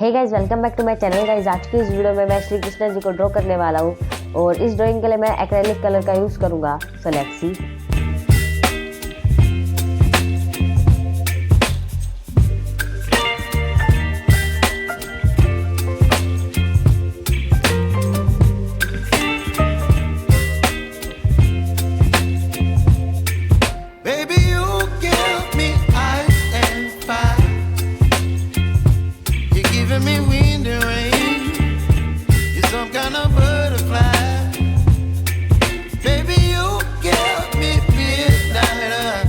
Hey guys, welcome back to my channel. Guys, आज की इस वीडियो में मैं श्री कृष्ण जी को ड्रॉ करने वाला हूँ और इस ड्राइंग के लिए मैं एक्रेलिक कलर का यूज़ करूँगा। So let's see. Me wind and rain, you're some kind of butterfly. Baby, you give me midnight.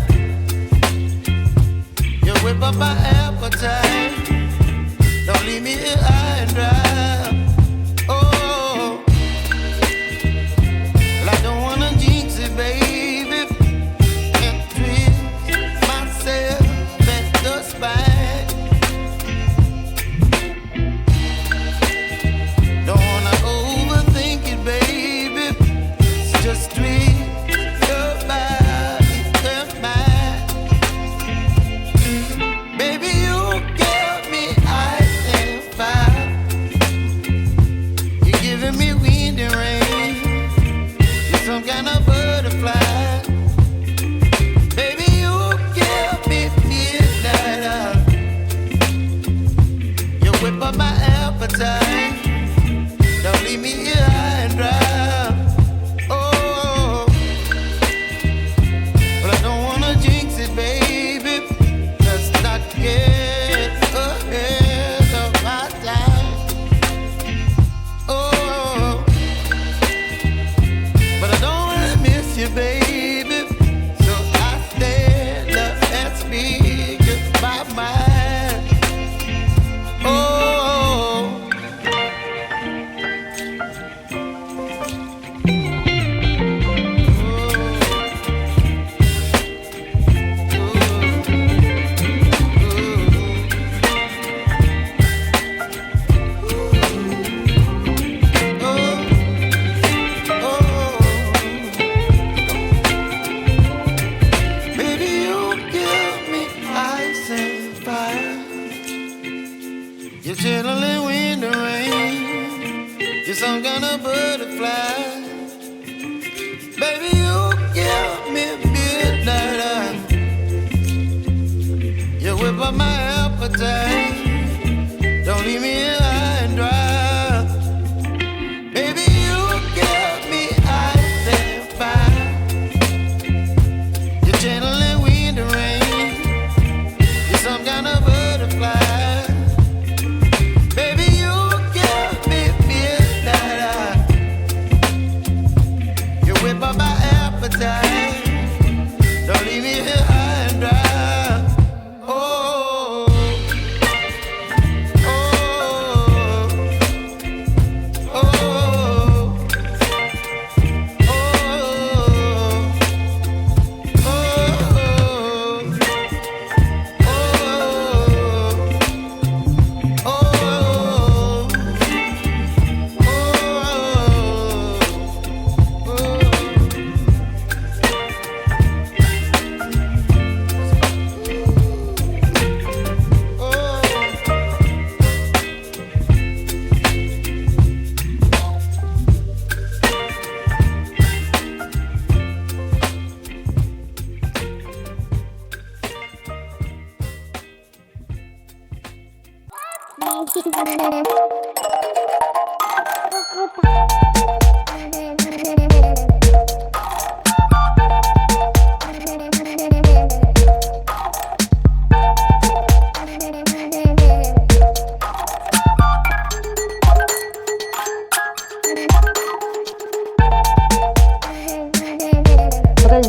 You whip up my appetite. Don't leave me here high and dry. Oh, well, I don't wanna jinx it, baby, and twist myself at the spine. Some kind of butterfly. Baby, you give me midnight. You whip up my appetite. Don't leave me here high and dry. Oh, but I don't wanna jinx it, baby. Let's not get ahead of my time. Oh, you, baby, so I stand up and speak my mind. Oh, you're chilling wind and rain. You're some kind of butterfly. Baby, you give me midnight. You whip up my appetite. Don't leave me here high and dry. Baby, you give me ice and fire. You're chilling wind and rain. You're some kind of butterfly. Don't leave me here high and dry. Oh, oh, oh, oh,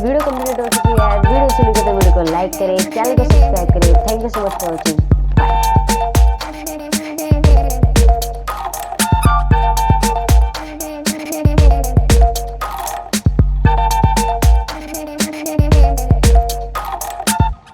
video complete हो चुकी है। Video अच्छी लगी तो video को like करें, channel को subscribe करें। Thank you so much for watching.